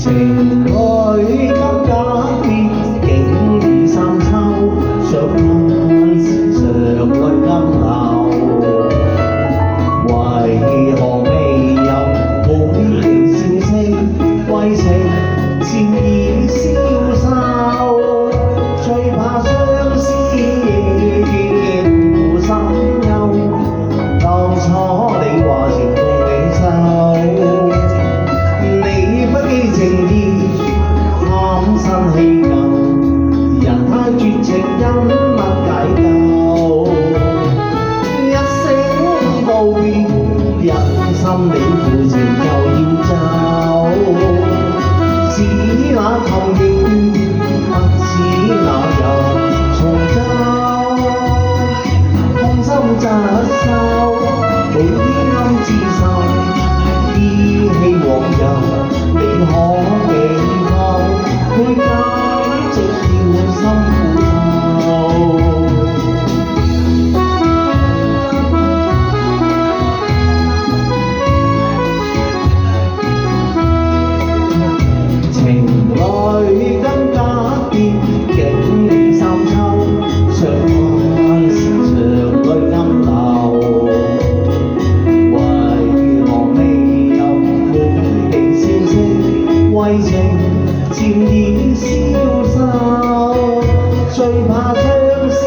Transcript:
情侶急假結，竟已三秋，想看時常淚暗流。為何未有每期消息，為情漸已消瘦？最怕相思亦互心憂，當初你話情共永守。你不羈情意，貪新氣舊，人太絕情，因乜解救？一聲道別，人心理負情又要走。似那琴弦，不似那人重奏。空心疾首，每天自受，依稀往日。你可記得，每間直跳心苦透。情侶跟假結，竟已三秋，相看時常淚暗流。為何未有滿地消息，為情漸已消瘦？最怕相思